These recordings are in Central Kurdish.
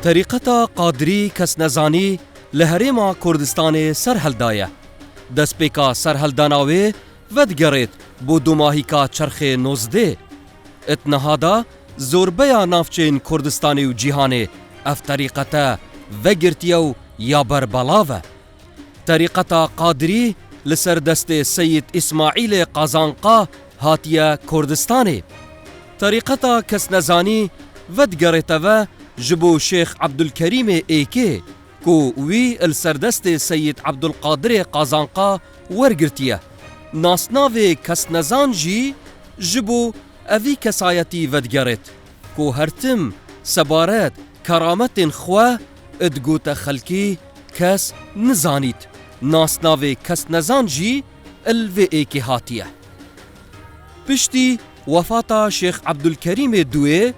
طریقتا قادری کس نزانی لهرما کردستان سرهلدایه. دستپیکا سرهلداناوی ودگرید بو دوماهیکا چرخ 19. اتنهادا زوربیا نافچین کردستانی و جیهانه اف طریقتا وگرتیو یا بربلاوه. طریقتا قادری لسر دست سید اسماعیل قازانقا هاتیه کردستانی. طریقتا کس نزانی ودگریتوه جبو شیخ عبدالکریم ایکی کو وی السردست سید عبدالقادر قازانقا ورگرتیه. ناسناوی کس نزان جی جبو اوی کسایتی ودگرت کو هرتم سبارت کرامت خواه ادگوت خلکی کس نزانیت. ناسناوی کس نزان جی الوی ایکی هاتیه. پشتی وفاتا شیخ عبدالکریم دوی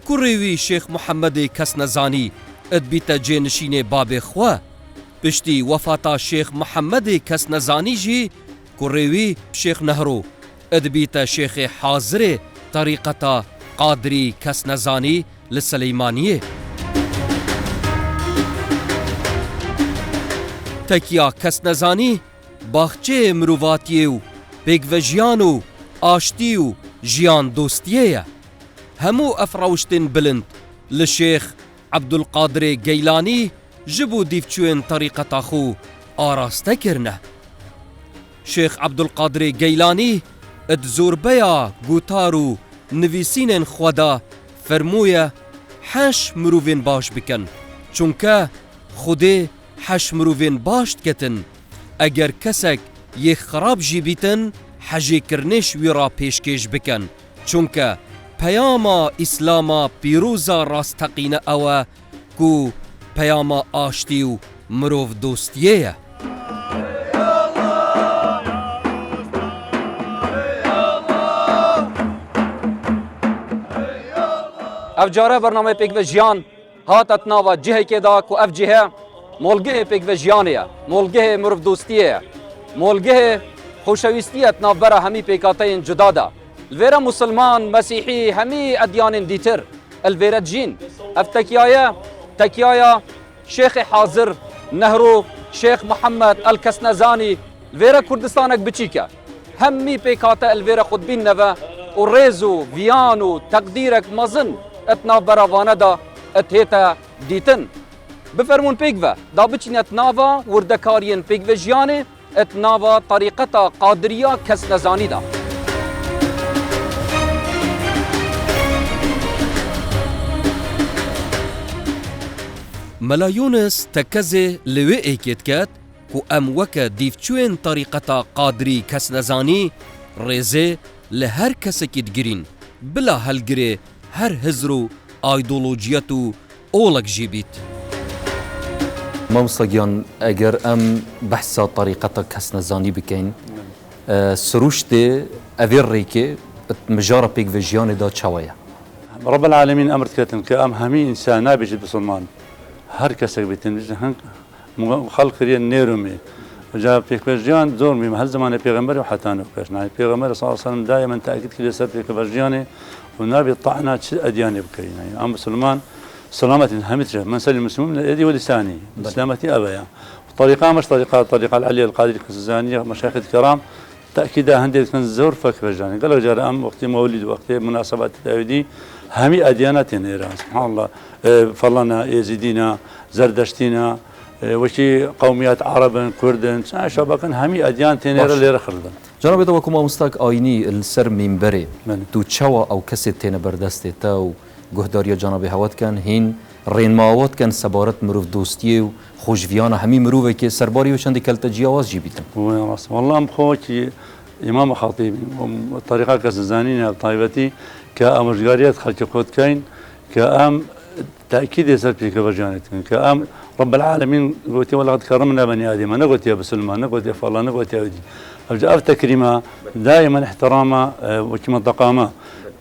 کوریوی شیخ محمد کس نزانی ادبیت جنشین باب خواه. پشتی وفاتا شیخ محمد کس نزانی جی کوریوی شیخ نهرو ادبیت شیخ حاضر طریقتا قادری کس نزانی لسلیمانیه. تکیا کس نزانی باخچه مرواتیو پیگوژیانو آشتیو جیان دوستیه. همو افروشتن بلند لشیخ عبدالقادر گیلانی جبو دیفچوین طریقتا خو آراسته کرنه. شیخ عبدالقادر گیلانی اد زوربیا گوتارو نویسین خدا فرمویه 8 مروین باش بکن چونکه خوده 8 مروین باشت کتن. اگر کسک یک خراب جی بیتن حجی کرنش وی را پیشکش بکن چونکه پیاما اسلاما پیروزا راستقین اوه کو پیاما آشتی و مروف دوستیه. اف جاره برنامه پیگوژیان هات اتناوا جهه که دا کو اف جهه مولگه پیگوژیانه مولگه مروف دوستیه مولگه خوشویستیت نابرا همی پیکاتین جدا دا. الویرا مسلمان مسیحی همی ادیان دیتر الویرا جین اف تکیایا شیخ حاضر نهرو شیخ محمد الکسنزانی الویرا کردستانک بچیکه همی پیکاتا الویرا خود بین نوه و ریزو ویانو تقدیرک مزن اتنا براوانه دا اتهیتا دیتن. بفرمون پیگوه دا بچین اتناوا وردکارین پیگوه جیانه اتناوا طریقتا قادریا کس نزانی دا. ملايونس تكزي لوي ايكيت كات كو ام وكا ديفچوين طريقتا قادري كس نزاني ريزي لهر كسكي دگرين بلا هلگري هر هزرو ايدولوجياتو اولك جيبيت. مامستاگیان اگر ام بحثا طریقتا کس نزانی بکن سروشته اویر ریکه مجارة پیگوژیان دا چوایه. رب العالمين امرت كتن كام همي انسان نابج بسلمان هر کسی بیتن هنگ خلق کردن نیرومی وجا پیگوژیان زور میم هر زمان پیغمبر و حتی نوکش نه پیغمبر صلی الله علیه و سلم دائما تأکید کلی سر پیگوژیان و نبی طعنا چه ادیانی بکرین يعني ام مسلمان سلامة همتجه من سلم المسلمين من يدي ولساني سلامتي ابايا طريقه مش طريقه العلي القادري الكسزانيه مشايخ الكرام تاكيدا هندي كان زور فكرجاني قالوا جار ام وقت مولد وقت مناسبات التعويدي همي اديانات نيران سبحان الله فلنا يزيدينا زردشتينا وشي قوميات عرب كردن شبكن همي اديان تنير اللي رخردن جناب دوكم مستاك ايني السر منبري تو تشوا او كسيت تين بردسته تو گهداریا جناب هوات کن هین رینماوات کن سبارت مروف دوستی و خوشویان همی مروفه که سرباری و چندی کلتا جیاواز جی بیتن والله ام خوکی امام خطیب طریقه کسزانین طایبتی که امرجگاریت خلق خود کن که ام تأكيد سر پیگوژیانت کن که ام رب العالمين قلت ولقد كرمنا بني آدم أنا قلت يا بسلمان أنا قلت يا فلان أنا قلت يا ودي أرجع تكريمه دائما احترامه وكما تقامه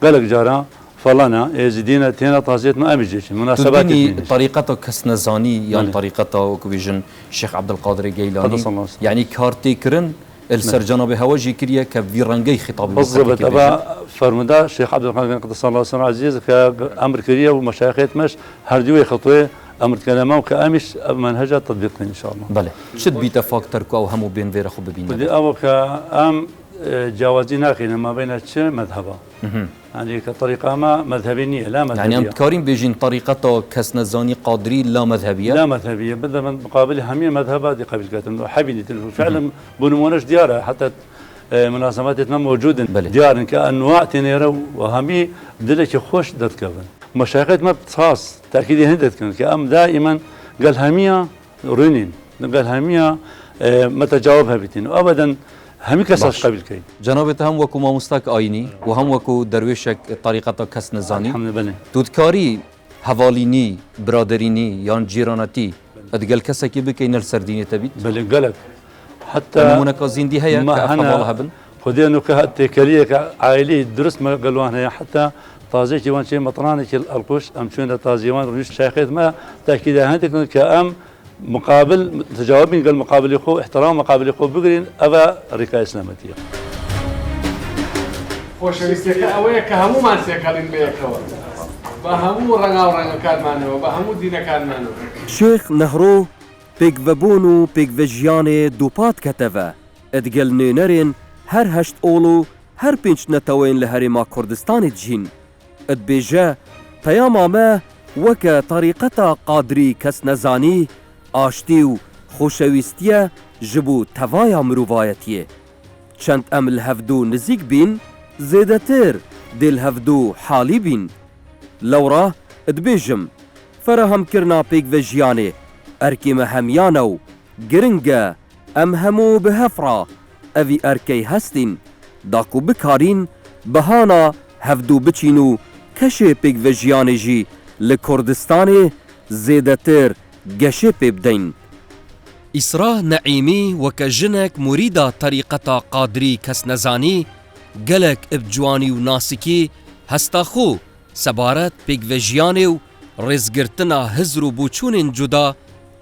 قالك جارا فلانا يزيدين تينا طازيت ما أمجيش مناسبات طريقته كسنزاني يعني طريقته كويجن الشيخ عبد القادر الجيلاني يعني كارتيكرن السر جناب هواجي كريا كفيرانجي خطاب بالضبط أبا فرمدا الشيخ عبد القادر قدس الله سره عزيز كأمر كريا ومشايخات مش هردوي خطوة أمر كلامه وكأمش منهجة تطبيقين إن شاء الله. بله شد بيت فاكتر كو أو همو بين فيرا خو ببين بدي أبو كأم جوازينا خينا ما بين شيء مذهبا يعني كطريقة ما مذهبية لا مذهبية يعني أم تكارين بيجين طريقة كسنزاني قادري لا مذهبية لا مذهبية بدل من مقابل همية مذهبات دي قبل كاتم حبيني فعلا بنمونش ديارة حتى مناسباتنا موجودة ديار كأنواع تنيرة وهمي دلك خوش دت كفن مشايخات ما بتصاص تأكيد هندت كأم دائما قال همية رنين قال همية ما تجاوبها بتين أبدا همي كساش قبل كي جنابت هم وكو ما مستاك آيني وهم وكو درويشك طريقة كسنزاني الحمد لله تودكاري هواليني برادريني يان جيرانتي ادقال كسكي بكين السرديني تبيت بل قالك حتى نمونك زندي هيا كأفضل هبن خدي انه كهتكليه كعائليه درس ما قالوا هنا حتى طازي جوان شيء مطراني القش ام شنو طازيوان ريش شيخيت ما تاكيد هانتك كأم مقابل تجاوبين قال مقابل اخو احترام مقابل اخو بقرين ابا ركايه اسلامتيه خوش ويستيك اويك همو ما سيكلين بيك بهمو رنگا كان مانو بهمو دينا كان مانو شيخ نهرو بيك وبونو بيك وجياني دوبات كتفا ادقل نينرين هر هشت اولو هر پنج نتوين لهرما كردستان جين ادبيجا تياما ما وكا طريقتا قادري كسنزاني آشتيو خوشويستيا جبو توايا مروفايتيه چند ام الهفدو نزيك بين زيدتر دي الهفدو حالي بين لورا ادبيجم فراهم كرنا بيك وجياني اركي مهميانو گرنگا ام همو بهفرا اوی ارکی هستین داکو بکارین بهانا هفدو بچینو کشه پیگ و جیانه جی لکردستان زیدتر گشه پیبدین إسراء نعيمي وكجنك مريدة طريقة قادري كسنزاني قلق ابجواني وناسكي هستاخو سبارت بيك وجياني و رزقرتنا هزرو بوچون جدا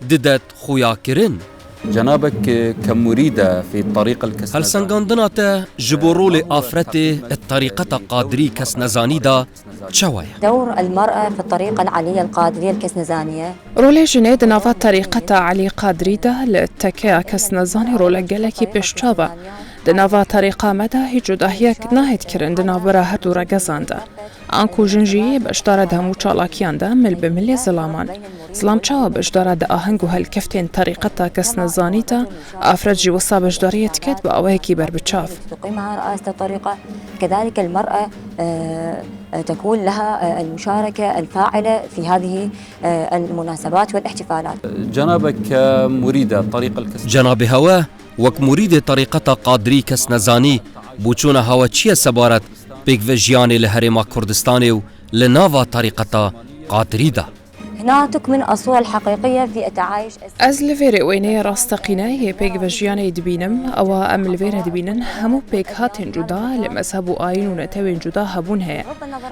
ددت خويا كرن جنابك كمريدة في الطريقة الكسنزانية هل سنغاندناتا جبورول آفرتي الطريقة قادري كسنزاني دا تشوايا دور المرأة في الطريقة العلية القادرية الكسنزانية رولي جنيد نافا طريقة علي قادري دا لتكيا كسنزاني رولا جلكي بشتابا دنافا طريقة مدى هيجو داهيك ناهد كرن دنافرا هردو رقزاندا آنکو جنجی بشداره دهمو چالاکیان ده مل به ملی زلامان زلام چاوا بشداره ده آهنگو هالكفتين طريقتا كسنزانيتا افراد جي وصا بشدارية تكت بأوهيكي بربچاف تقيمها رئاسة الطريقة كذلك المرأة تكون لها المشاركة الفاعلة في هذه المناسبات والاحتفالات جنابك كمريدة طريقة الكسنزانية جناب هوا وك مريد طريقة قادري كسنزاني بوچونا هوا چيا سبارت بيك وجياني لهرما كردستاني و لنافا طريقة قادري دا هنا تكمن الصورة الحقيقية في التعايش از لفيري ويني راستقينا هي بيك وجياني دبينم او ام لفيري دبينن همو بيك هاتين جدا لمذهبو آين ونتوين جدا هبون هيا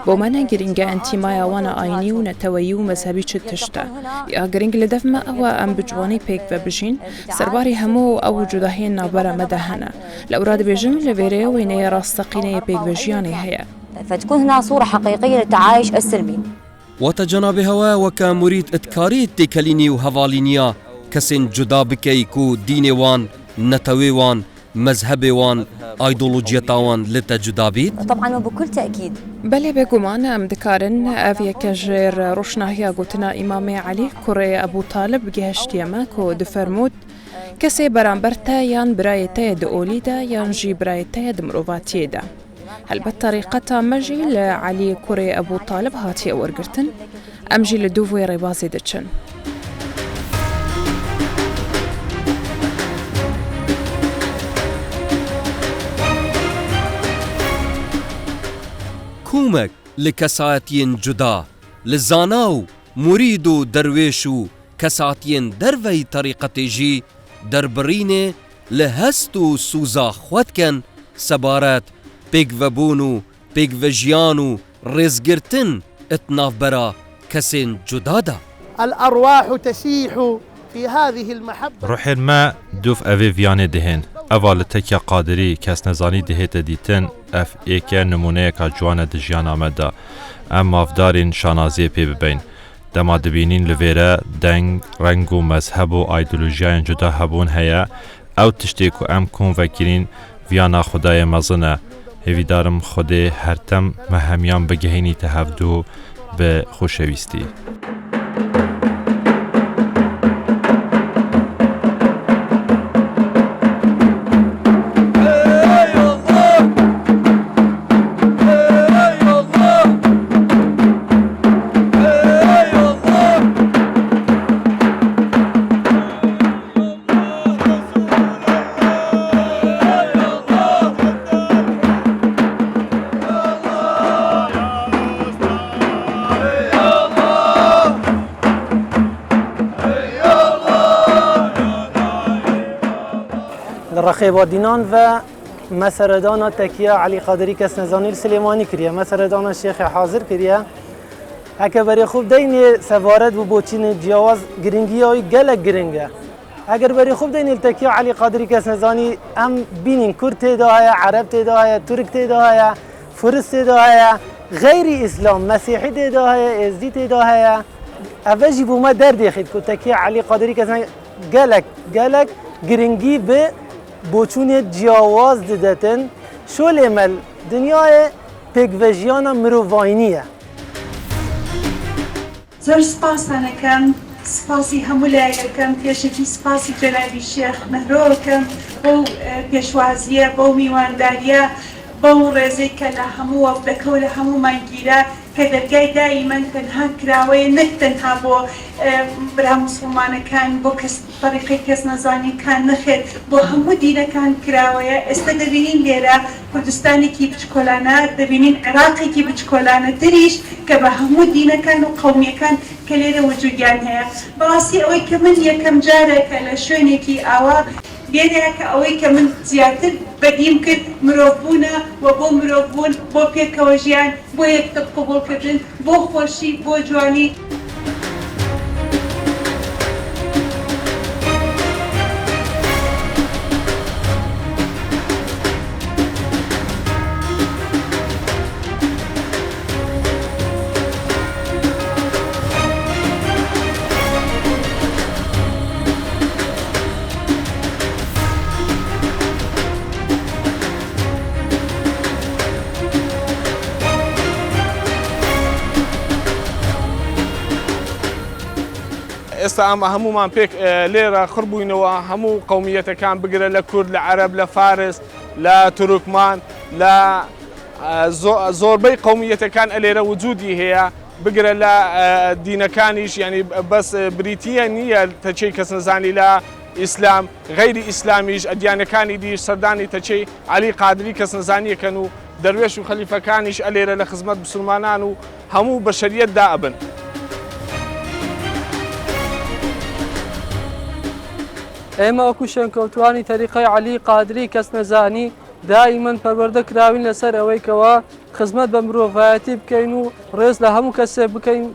بومانا جرينجا انتي مايا وانا آيني ونتويو مذهبي تشتا يا جرينج لدفما او ام بجواني بيك وبجين سرباري همو او جداهين نابرا مدهنا لأوراد بيجم لفيري ويني راستقينا بيك وجياني هيا فتكون هنا صورة حقيقية للتعايش السلمي وتجناب هوا وكا مريد اتكاري تكاليني وهوالينيا كسن جدا بكيكو ديني وان نتوي وان مذهبي وان ايدولوجيتا وان لتجدا بيت طبعا وبكل تأكيد بله بگومان ام دکارن اویا کجر روشناهیا گوتنا امام علی کوره ابو طالب گهشتیما کو دفرمود کسی برانبرتا یان برایتا دوليدا یان جی برایتا دمروفاتی دا هلبت طريقتا مجي لعلي كوري أبو طالب هاتي أورقرتن أمجي لدوفوي ريبازي دتشن كومك لكساتين جدا لزاناو مريدو درويشو كساتين دروي طريقة جي دربريني لهستو سوزا خواتكن سبارات بيك وبونو بيك وجيانو رزقرتن اتناف برا كسين جدادا الأرواح تسيح في هذه المحبة روحين ما دوف أفي فياني دهين أفال تكيا قادري كاس نزاني دهيت ديتن أف إيكا نمونيكا جوانا دجيانا مدا أما أفدارين شانازي بي ببين دما دبینین لویره دنگ رنگ و مذهب و ایدولوژیان جدا هبون هیا او تشتیک و ام کن وکرین ویانا خدای مزنه هیویدارم خدای هرتم مهمیان بگهینی تهفدو به خوشویستی. رخيبادينان و مسردان تكيا علي قادري كسنزاني السليماني كريا مسردان الشيخ حاضر كريا هكا بري خوب دين سفارت وبوتشين جواز جرينجيوي جلك جرينجا اگر بري خوب دين التكيا علي قادري كسنزاني ام بينين كرد تداهيا عرب تداهيا ترك تداهيا فرس تداهيا غير اسلام مسيحي تداهيا ازدي تداهيا اوجي بوما درد خيد كو تكيا علي قادري كسنزاني جلك جرينجي به بوچون جیاواز دادن شل مل دنیای پگوژیانا مروواینیه. زور سپاس دانکم سپاسی همولیه کم پیشکی سپاسی جنابی شیخ مهرو کم بو پیشوازیه بو میوانداریه بو رزی که لهمو و بکول همو منگیره که درگای دائما تنها کراوی نه تنها بو برا مسلمان کان بو کس طریقی کس نزانی کان نخیر بو همو دینه کان کراوی استدبینین لیره کردستانی کی بچکولانه دبینین عراقی کی بچکولانه دریش که به همو دینه کان و قومی کان کلیره وجودیان هیا باسی اوی که من یکم جاره که لشونی کی آوا بينك أوي كمن زيادة بديم كد مروفونا وبو مروفون بو بيكوجيان بو يكتب قبول كدن بو خوشي بو جواني. ئێستا ئەمە هەمومان پێک لێرە خڕبووینەوە هەموو قەومیەتەکان بگرە لە کورد لە عەرەب لە فارس لە تورکمان لە زۆربەی قەومیەتەکان ئەلێرە وجودی هەیە بگرە لە دینەکانیش ینی بەس بریتیە نییە تەچەی کەس نەزانی لە ئیسلام غەیری ئیسلامیش ئەدیانەکانی دیش سەردانی تەچەی عەلی قادری کەس نەزانیەکەن و دەروێش و خەلیفەکانیش ئەلێرە لە خزمەت مسلمانان و هەموو بەشەریەتدا ئەبن. ئێمە وەکو شوێنکەوتوانی تەریقەی عەلی قادری کەس نەزانی دائیمەن پەروەردە کراوین لەسەر ئەوەی کەوا خزمەت بە مرۆڤایەتی بکەین و ڕێز لە هەموو کەسێ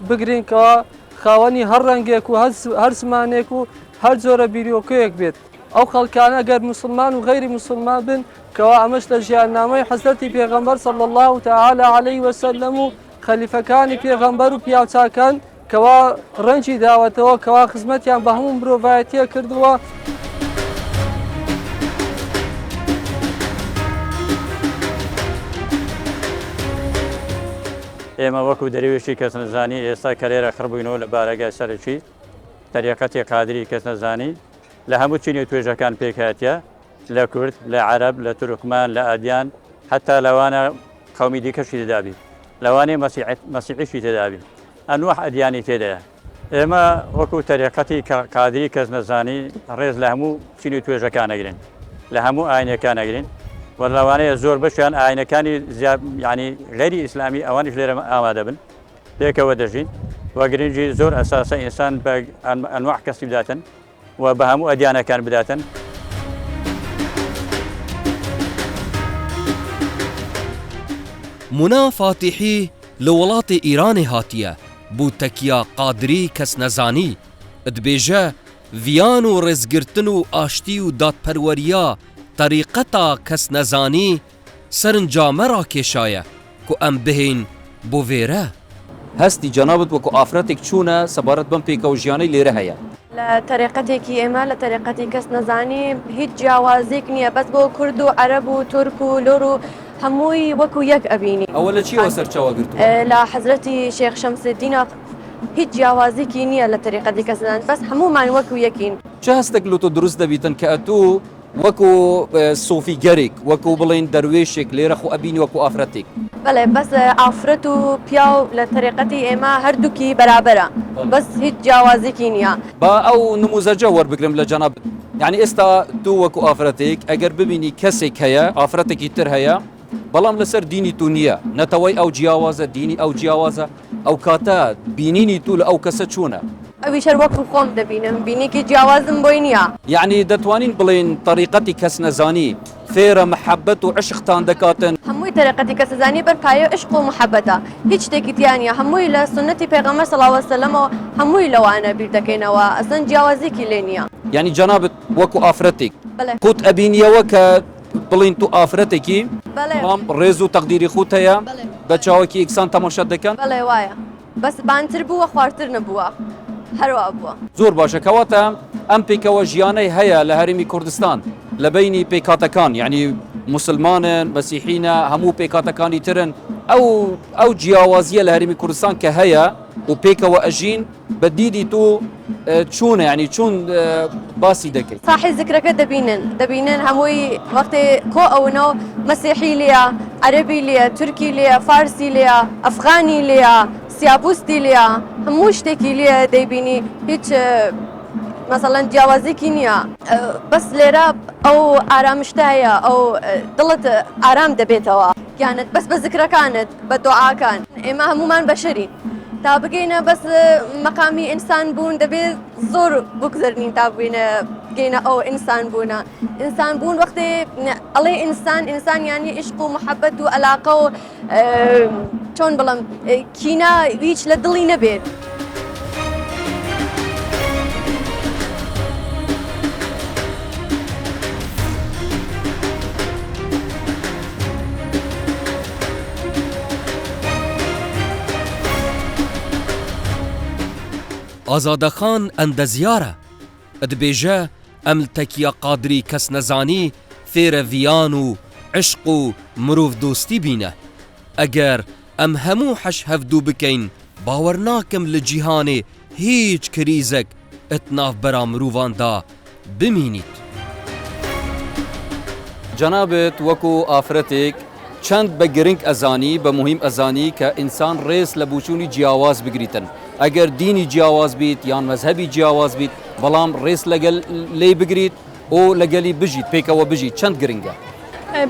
بگرین کەوا خاوەنی هەر ڕەنگێک و هەر زمانێک و هەر جۆرە بیرۆکەیەک بێت. ئەو خەڵکانە گەر مسلمان و غەیری مسلمان بن کەوا ئەمەش لە ژیاننامەی حەزرەتی پێغەمبەر صلی الله تعالی عەلەیه وسلم و خەلیفەکانی پێغەمبەر و پیاوچاکان کەوا ڕەنجی داوەتەوە کەوا خزمەتیان بە هەموو مرۆڤایەتیە کردووە. ئێمە وەکو دەریوێشی کەس نەزانی ئێستا کە لێرە خڕبووینەوە لە بارەگای سەرەکی تەریقەتی قادری کەس نەزانی لە هەموو چینی توێژەکان پێکهاتیە لە کورد لە عەرەب لە تورکمان لە ئەدیان حتا لەوانە قەومی دیکەشی تێدابی لەوانەیە مەسیحیشی تێدابی ئەنواع ئەدیانی تێدایە. ئێمە وەکو تەریقەتی قادری کەس نەزانی ڕێز لە هەموو چینی توێژەکان ئەگرین لە هەموو ئاینەکان ئەگرین و لەوانەیە زۆر بەشیان ئاینەکانی ینی غەیری ئیسلامی ئەوانیش لێرە ئامادە بن پێکەوە دەژین و گرنگی زۆر ئەساسە ئینسان بە ئەنواع کەسی بداتن و بە هەموو ئەدیانەکان بداتن. منا فاتحی لە وڵاتی ئیرانی هاتیە بوو تەکیا قادری کەس نەزانی دبێژە ڤیان و ڕێزگرتن و ئاشتی و دادپەروەریە طریقەتا کەس نەزانی سەرنجامە ڕاکێشایە کو ئەم بهێن بۆ وێرە. هەستی جەنابەت وەکو ئافرەتێک چوونە سەبارەت بەم پێکە و ژیانەی لێرە هەیە لە طریقەتێکی ئێمە لە طریقەتی کەس نەزانی هیچ جیاوازێک نییە بەس بۆ کورد و عەرەب و تورک و لۆر و هەمووی وەکو یەک ئەبینی ئەوە لە چیەوە سەرچاوە گرتووە لە حەزرەتی شێخ شەمسدینە هیچ جیاوازێکی نییە لە طریقەتی کەس نەزانی بەس هەمومان وەکو یەکین چه هەستێک لە تۆ دروست دەبیتن کە ئەتوو وەکو سۆفیگەرێک وەکو بڵێن دەروێشێک لێرە خۆ ئەبینی وەکو ئافرەتێک بەڵێ بەس ئافرەت و پیا و لە طریقەتی ئێمە هەردووکی بەرابەرە بەس هیچ جیاوازێکی نییە با ئەو نموزەجە وەربگرم لە جەناب یعنی ئێستا تو وەکو ئافرەتێک ئەگەر ببینی کەسێک هەیە ئافرەتێکی تر هەیە بەڵام لەسەر دینی تو نییە نەتەوەی ئەو جیاوازە دینی ئەو جیاوازە ئەو کاتە بینینی تو لە ئەو کەسە چوونە ئەویش وەکو خۆم دەبینم بینیکی جیاوازم بۆی نییە یعنی دەتوانین بڵێن طریقەتی کەس نەزانی فێرە محەبەت و عشقتان دەکاتن هەمووی طریقەتی کەس نەزانی بەرپایە عشق و محەبەتە هیچ شتێکی تیانە هەمووی لە سنەتی پێغەمبەر صلی الله علیه و سلم هەمووی لەوانە بیر دەکەینەوە ئەسەن جیاوازێکی لێ نییە یعنی جەنابەت وەکو ئافرەتێک بەڵێ قوت ئەبینیەوە کە بڵین تو ئافرەتێکی بەڵێ ڕێز و تەقدیری خوت هەیە بە چاوەکی ئیکسان تەماشا دەکەن بەڵێ وایە بەس بانتر بووە خواردتر نەبووە هەروە بووە زۆر باشە کەواتە ئەم پێکەوە ژیانەی هەیە لە هەرێمی کوردستان لە بینی پێکاتەکان یعنی مسلمانن مەسیحینە هەموو پێکاتەکانی ترن ئەو جیاوازیە لە هەرێمی کوردستان کە هەیە و پێکەوە ئەژین بە دیدی تو چوونە یعنی چون باسی دەکەیت صاحی ذکرەکە دەبینن هەمووی وەختێ کۆ ئەوەنەوە مەسیحی لێە عەرەبی لێە تورکی لێە فارسی لێە ئەفغانی لێە سیابوستی لێە هەموو شتێکی لێە دەیبینی هیچ مثلەن جیاوازێکی نییە بەس لێرە ئەو ئارامشتە هەیە ئەو دڵت ئارام دەبێتەوە گیانت بەس بە ذکرەکانت بە دوعاکان ئێمە هەمومان بەشەرین تا بگەینە بەس مەقامی ئینسان بوون دەبێت زۆر بگذرنین تا بگەینە ئەو ئینسان بوونە ئینسان بوون وەختێ ئەڵێ ئینسان یانی عشق و محەبەت و عەلاقە و چۆن بڵێم کینە هیچ لە دڵی نەبێت ئازادەخان ئەندەزیارە ئەدبێژە ئەم تەکیە قادری کەس نەزانی فێرە ڤیان و عشق و مرۆڤ دۆستی بینە ئەگەر ئەم هەموو حەش هەفدوو بکەین باوەڕ ناکەم لە جیهانێ هیچ کریزێک ئەتناف مرۆڤاندا بمینیت جەنابێت وەکو ئافرەتێک چەند بە گرنگ ئەزانی بە مهم ئەزانی کە ئینسان ڕێز لە بوچوونی جیاواز بگریتن ئەگەر دینی جیاواز بیت یان مەزهەبی جیاواز بیت بەڵام ڕێز لەگەل لێ بگریت و لەگەلی بژیت پێکەوە بژیت چەند گرنگە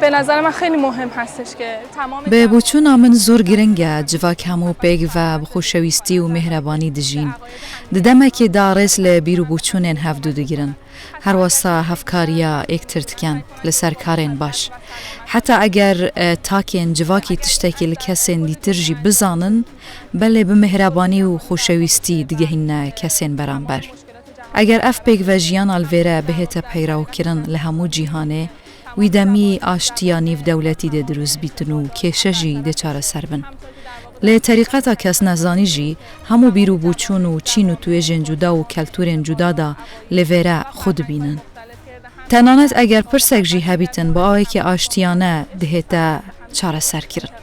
به نظر من خیلی مهم هستش که تمام به بوچونا من زور گرنگه جواک همو پیگ و خوشویستی و مهربانی دجین ددمکی دارس لبیرو بوچونن هفدو دگیرن هر واسا هفکاریا اکترتکن لسر کارین باش حتی اگر تاکین جواکی تشتکی لکسین دیترجی بزانن بله به مهربانی و خوشویستی دگهین کسین برانبر اگر اف پیگ و جیان الویره بهت پیراو کرن لهمو جیهانه ویدەمی ئاشتیا نیو دەوڵەتی دە دروست بیتن و کێشەژی دەچارە سەر بن. لێ تەریقەتە کەس نەزانیژی هەموو بیر و بوچون و چین و توێژێن جودا و کەلتورێن جودادا لێڤێرە خود بینن. تەنانەت ئەگەر پرسێکژی هەبیتن بە ئەوەیەکی ئاشتیانە دهێتە چارەسەرکردن.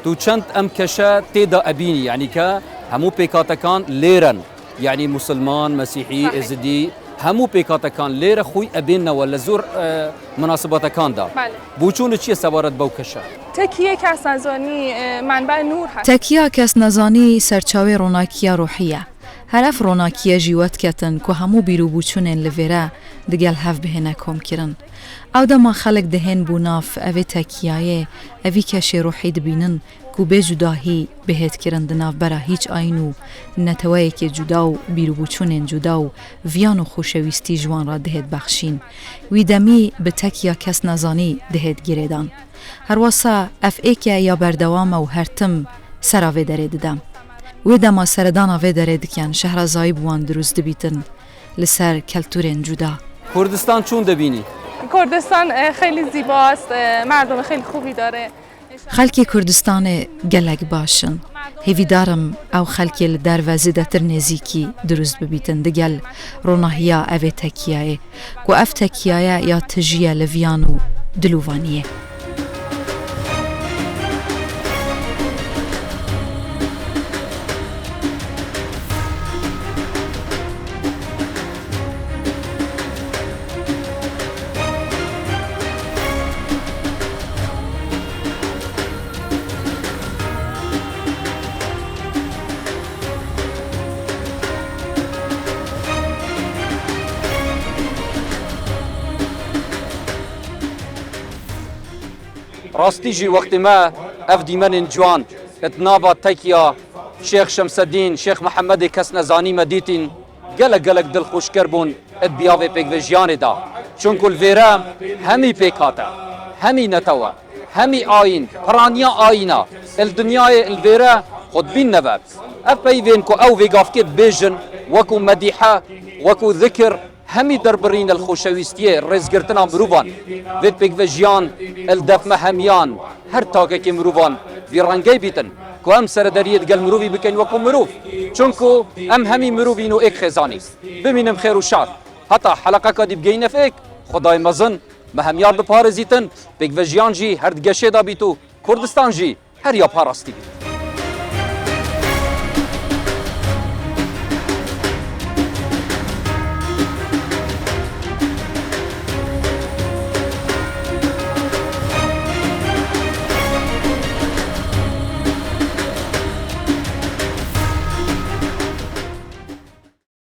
تو چەند ئەم کەشە تێدا ئەبینی یعنی کە هەموو پێکاتەکان لێرن یعنی مسلمان مەسیحی ئێزدی هەموو پێکاتەکان لێرە خۆی ئەبێنەوە لە زۆر مناسبەتەکاندا بوچونە چییە سەبارەت بەو کەشە تەکیە کەس نەزانی منبع نور هەست تەکیە کەس نەزانی سەرچاوی ڕۆناکیە ڕۆحیە هەرەف ڕۆناکیە ژیوەت کەتن کە هەموو بیر و بوچونێن لەڤێرە دگەل هەف بهێنە کۆمکردن ئەو دەما خەڵک دەهێن بوو ناف ئەوێ تەکیایە ئەوی کەشی ڕۆحی دبینن کو بێ جوداهی بەهێتکردن دناوبەرە هیچ ئاین و نەتەوەیەکی جودا و بیرروبوچونێن جودا و ڤیان و خۆشەویستی ژوان ڕ دەهێت بەخشین ویدەمی بە تەکیە کەس نەزانی دەهێت گرێدان هەروەسا ئەفئێکە یا بەردەوامە و هەرتم سەراوێ دەرێ دەدەم وێ دەما سەرداناوێ دەرێ دکەن شەهرەزایی بوان دروست دەبیتن لەسەر کەلتورێن جودا کوردستان چون دەبینی؟ کوردستان خیلی زیباست مردم خیلی خوبی داره خەڵکی کوردستانê gelek başin هیویدارم او خلکی لدروازی ده تر نزیکی دروست ببیتن دگل روناهیا اوه تکیایه و اف تکیایه یا تجیه لویانو دلووانیه. راستی جی وقتی ما اف دیمن جوان اتنابا تکیا شیخ شمس الدین شیخ محمد کس نزانی مدیتین گلک گلک دل خوش کربون ات بیاوه پیک و جیان دا چون کل ویرا همی پیکاتا همی نتوا همی آین پرانیا آینا الدنیای الویرا خود بین نباب اف پیوین کو او ویگافکت بیجن وکو مدیحه وکو ذکر همی دربرین الخوشویستیه رزگرتنا مروبان وید پیک و جیان الدفمه همیان هر تاکه که مروبان ویرانگی بیتن که هم سرداریت گل مروبی بکن وکو مروب چونکو هم همی مروبینو ایک خزانی ببینم خیر و شاد حتی حلقه که دی بگینه فیک خدای مزن مهمیار بپارزیتن پیک و جیان جی هر دگشه دا بیتو کردستان جی هر یا پاراستی بیتن